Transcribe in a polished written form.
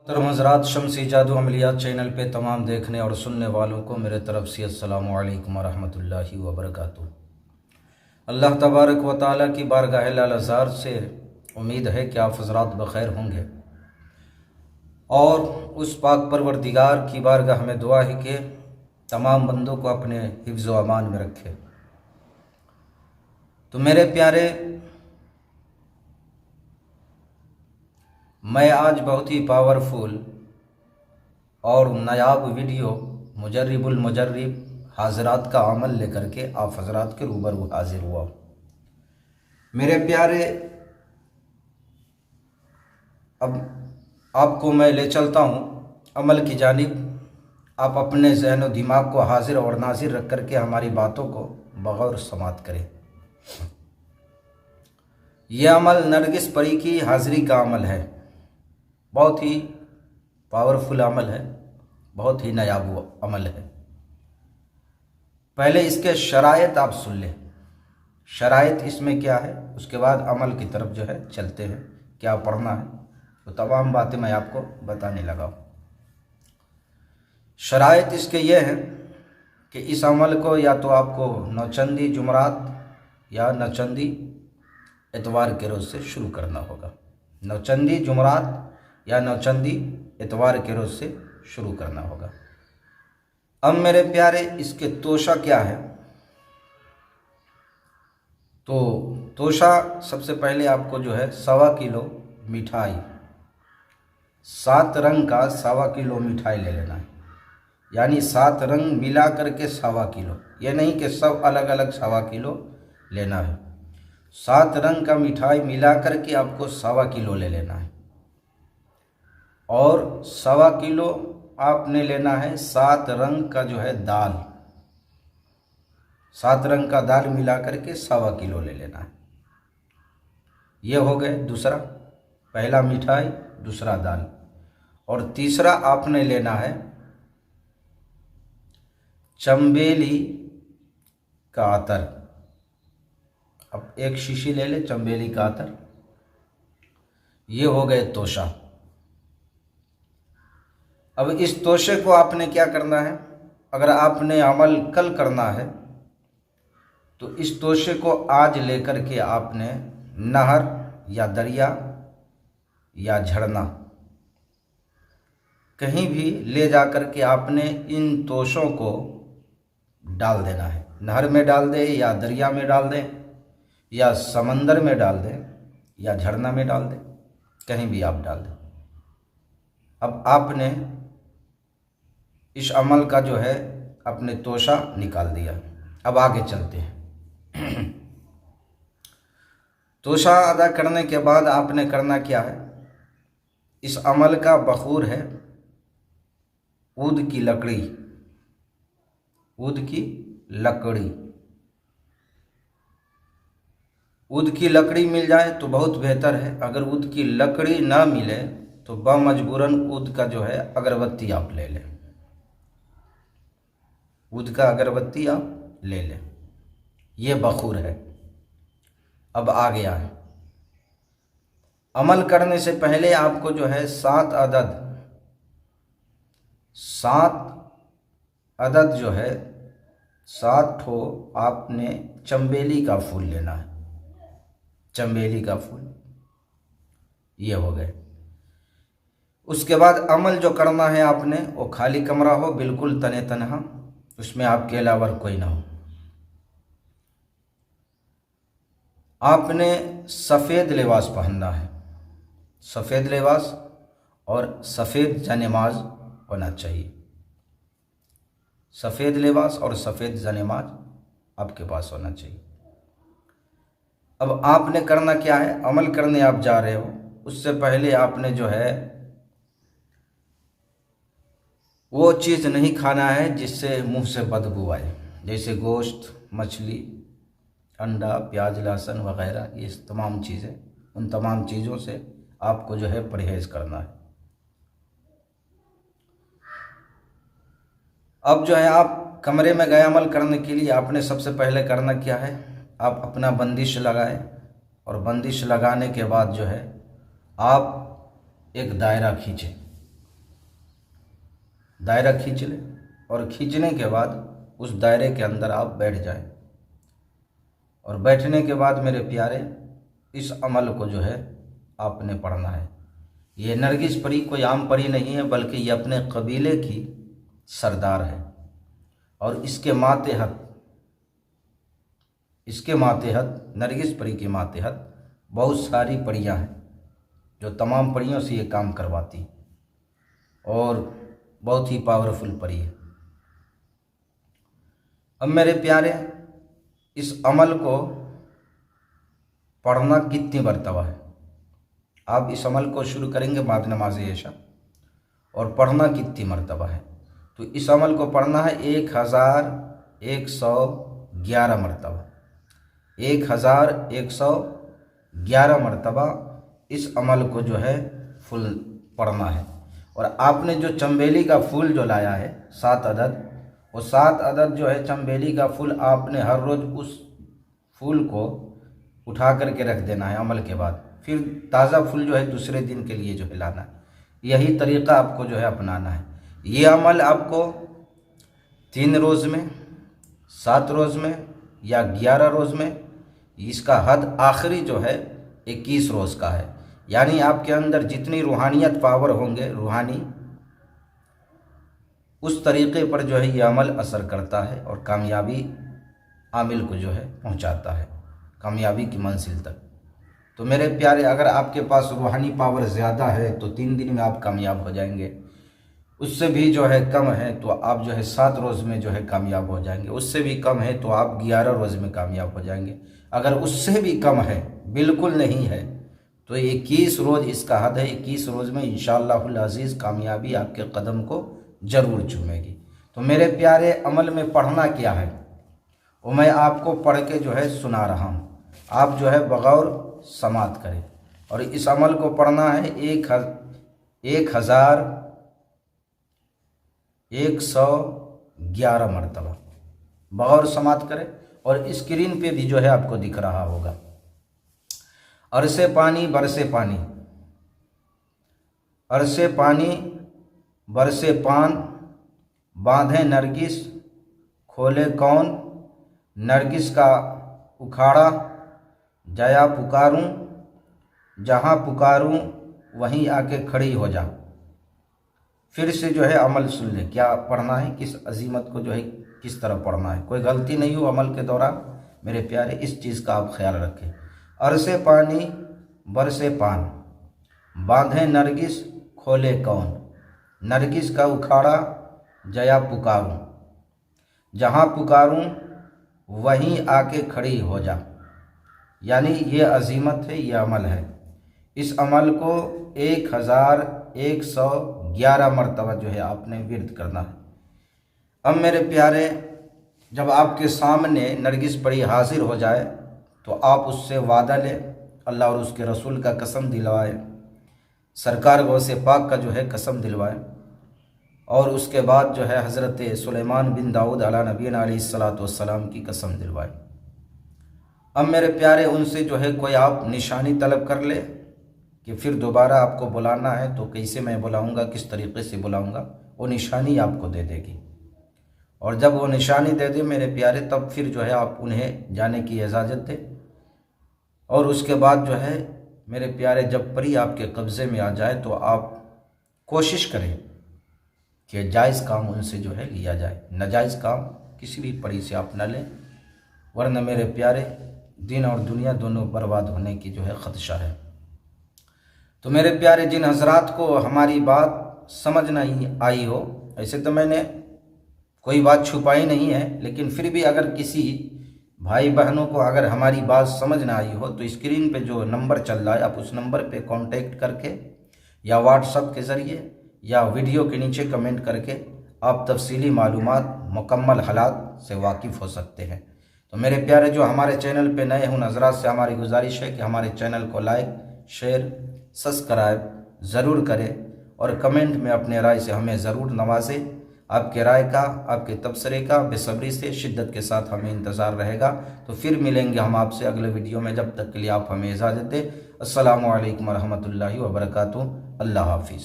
मोहतरम हज़रात, शम्सी जादू अमलियात चैनल पे तमाम देखने और सुनने वालों को मेरे तरफ़ से अस्सलामु अलैकुम वरहमतुल्लाहि वबरकातुहू। अल्लाह तबारक व तआला की बारगाह लालज़ार से उम्मीद है कि आप हज़रात बख़ैर होंगे और उस पाक परवरदिगार की बारगाह में दुआ है कि तमाम बंदों को अपने हिफ्ज़ व अमान में रखे। तो मेरे प्यारे, मैं आज बहुत ही पावरफुल और नायाब वीडियो मुजर्रिबुल मुजर्रिब हाज़रात का अमल लेकर के आप हज़रात के रूबरू हाजिर हुआ। मेरे प्यारे, अब आपको मैं ले चलता हूँ अमल की जानिब। आप अपने ज़हन व दिमाग को हाजिर और नाजिर रख कर के हमारी बातों को बगौर समात करें। यह अमल नरगिस परी की हाज़िरी का अमल है। बहुत ही पावरफुल अमल है, बहुत ही नायाब अमल है। पहले इसके शराइत आप सुन लें, शराइत इसमें क्या है, उसके बाद अमल की तरफ जो है चलते हैं। क्या पढ़ना है तो तमाम बातें मैं आपको बताने लगा हूँ। शराइत इसके ये हैं कि इस अमल को या तो आपको नौचंदी जुमरात या नौचंदी इतवार के रोज़ से शुरू करना होगा। नौचंदी जुमरात या नौचंदी इतवार के रोज़ से शुरू करना होगा। अब मेरे प्यारे, इसके तोशा क्या है? तो तोशा सबसे पहले आपको जो है 1.25 किलो मिठाई, 7 रंग का 1.25 किलो मिठाई ले लेना है। यानी 7 रंग मिला करके 1.25 किलो, ये नहीं कि सब अलग अलग 1.25 किलो लेना है। 7 रंग का मिठाई मिला करके आपको 1.25 किलो ले लेना है। और 1.25 किलो आपने लेना है 7 रंग का जो है दाल, 7 रंग का दाल मिला करके 1.25 किलो ले लेना है। ये हो गए दूसरा, पहला मिठाई, दूसरा दाल। और तीसरा आपने लेना है चंबेली का अतर। अब 1 शीशी ले ले चंबेली का अतर। ये हो गए तोशा। अब इस तोशे को आपने क्या करना है, अगर आपने अमल कल करना है तो इस तोशे को आज लेकर के आपने नहर या दरिया या झरना कहीं भी ले जा कर के आपने इन तोशों को डाल देना है। नहर में डाल दे या दरिया में डाल दें या समंदर में डाल दें या झरना में डाल दें, कहीं भी आप डाल दें। अब आपने इस अमल का जो है अपने तोशा निकाल दिया। अब आगे चलते हैं। तोशा अदा करने के बाद आपने करना क्या है, इस अमल का बखूर है ऊद की लकड़ी, ऊद की लकड़ी। ऊद की लकड़ी मिल जाए तो बहुत बेहतर है। अगर ऊद की लकड़ी ना मिले तो बमजबूरन ऊद का जो है अगरबत्ती आप ले लें, ऊद का अगरबत्ती आप ले लें। ये बखूर है। अब आ गया है, अमल करने से पहले आपको जो है 7 अदद जो है 7 ठो आपने चंबेली का फूल लेना है। चंबेली का फूल, ये हो गए। उसके बाद अमल जो करना है आपने, वो खाली कमरा हो, बिल्कुल तने तनहा, उसमें आपके अलावा कोई ना हो। आपने सफ़ेद लिबास पहनना है, सफ़ेद लिबास और सफ़ेद जनेमाज होना चाहिए। सफ़ेद लिबास और सफ़ेद जनेमाज आपके पास होना चाहिए। अब आपने करना क्या है, अमल करने आप जा रहे हो, उससे पहले आपने जो है वो चीज़ नहीं खाना है जिससे मुंह से बदबू आए, जैसे गोश्त, मछली, अंडा, प्याज, लहसुन वगैरह, ये तमाम चीज़ें, उन तमाम चीज़ों से आपको जो है परहेज़ करना है। अब जो है आप कमरे में गए अमल करने के लिए, आपने सबसे पहले करना क्या है, आप अपना बंदिश लगाएं और बंदिश लगाने के बाद जो है आप एक दायरा खींचें। दायरा खींच लें और खींचने के बाद उस दायरे के अंदर आप बैठ जाएं। और बैठने के बाद मेरे प्यारे इस अमल को जो है आपने पढ़ना है। ये नरगिस परी कोई आम परी नहीं है, बल्कि ये अपने कबीले की सरदार है। और इसके मातेहत नरगिस परी के मातेहत बहुत सारी परियां हैं जो तमाम परियों से ये काम करवाती और बहुत ही पावरफुल परी है। अब मेरे प्यारे इस अमल को पढ़ना कितनी मरतबा है, आप इस अमल को शुरू करेंगे बाद नमाज ऐशा, और पढ़ना कितनी मरतबा है, तो इस अमल को पढ़ना है 1111 मरतबा। 1111 मरतबा इस अमल को जो है फुल पढ़ना है। और आपने जो चंबेली का फूल जो लाया है 7 अदद, वो 7 अदद जो है चंबेली का फूल आपने हर रोज़ उस फूल को उठा करके रख देना है अमल के बाद। फिर ताज़ा फूल जो है दूसरे दिन के लिए जो है लाना है। यही तरीक़ा आपको जो है अपनाना है। ये अमल आपको 3 रोज़ में, 7 रोज़ में या 11 रोज़ में, इसका हद आखिरी जो है 21 रोज़ का है। यानी आपके अंदर जितनी रूहानियत पावर होंगे, रूहानी, उस तरीक़े पर जो है ये अमल असर करता है और कामयाबी आमिल को जो है पहुंचाता है कामयाबी की मंजिल तक। तो मेरे प्यारे, अगर आपके पास रूहानी पावर ज़्यादा है तो 3 दिन में आप कामयाब हो जाएंगे। उससे भी जो है कम है तो आप जो है 7 रोज़ में जो है कामयाब हो जाएंगे। उससे भी कम है तो आप 11 रोज़ में कामयाब हो जाएंगे। अगर उससे भी कम है, बिल्कुल नहीं है, तो 21 रोज़ इसका हद है। 21 रोज़ में इंशाअल्लाहुल अज़ीज़ कामयाबी आपके कदम को ज़रूर चूमेगी। तो मेरे प्यारे, अमल में पढ़ना क्या है वो मैं आपको पढ़ के जो है सुना रहा हूँ। आप जो है बगौर समात करें। और इस अमल को पढ़ना है 1111 मरतबा बगौर समात करें। और स्क्रीन पे भी जो है आपको दिख रहा होगा, अरसे पानी बरसे पानी, अरसे पानी बरसे पान, बांधे नरगिस खोले कौन, नरगिस का उखाड़ा जया पुकारूं, जहाँ पुकारूं वहीं आके खड़ी हो जा। फिर से जो है अमल सुन ले, क्या पढ़ना है, किस अजीमत को जो है किस तरह पढ़ना है, कोई गलती नहीं हो अमल के दौरान। मेरे प्यारे, इस चीज़ का आप ख्याल रखें। अरसे पानी बरसे पान, बांधे नरगिस खोले कौन, नरगिस का उखाड़ा जया पुकारूं, जहाँ पुकारूं वहीं आके खड़ी हो जा। यानी ये अजीमत है, ये अमल है। इस अमल को 1111 मरतबा जो है आपने विर्द करना है। अब मेरे प्यारे, जब आपके सामने नरगिस परी हाजिर हो जाए तो आप उससे वादा लें, अल्लाह और उसके रसूल का कसम दिलवाए, सरकार गौसे पाक का जो है कसम दिलवाए, और उसके बाद जो है हज़रत सुलेमान बिन दाऊद अला नबीना अलैहिस्सलातु वस्सलाम की कसम दिलवाए। अब मेरे प्यारे, उनसे जो है कोई आप निशानी तलब कर ले कि फिर दोबारा आपको बुलाना है तो कैसे मैं बुलाऊंगा, किस तरीक़े से बुलाऊंगा, वो निशानी आपको दे देगी। और जब वो निशानी दे दे मेरे प्यारे, तब फिर जो है आप उन्हें जाने की इजाज़त दें। और उसके बाद जो है मेरे प्यारे, जब परी आपके कब्ज़े में आ जाए तो आप कोशिश करें कि जायज़ काम उनसे जो है लिया जाए, नाजायज़ काम किसी भी परी से आप न लें, वरना मेरे प्यारे दिन और दुनिया दोनों बर्बाद होने की जो है ख़दशा है। तो मेरे प्यारे, जिन हजरात को हमारी बात समझ नहीं आई हो, ऐसे तो मैंने कोई बात छुपाई नहीं है, लेकिन फिर भी अगर किसी भाई बहनों को अगर हमारी बात समझ ना आई हो तो स्क्रीन पे जो नंबर चल रहा है, आप उस नंबर पे कांटेक्ट करके या व्हाट्सएप के ज़रिए या वीडियो के नीचे कमेंट करके आप तफसीली मालूमात, मुकम्मल हालात से वाकिफ़ हो सकते हैं। तो मेरे प्यारे, जो हमारे चैनल पे नए हैं उन हज़रात से हमारी गुजारिश है कि हमारे चैनल को लाइक, शेयर, सब्सक्राइब ज़रूर करें और कमेंट में अपने राय से हमें ज़रूर नवाजें। आपके राय का, आपके तबसरे का बेसब्री से, शिद्दत के साथ हमें इंतज़ार रहेगा। तो फिर मिलेंगे हम आपसे अगले वीडियो में, जब तक के लिए आप हमें इजाज़त दें। अस्सलामु अलैकुम रहमतुल्लाहि व बरकातुहू। अल्लाह हाफिज़।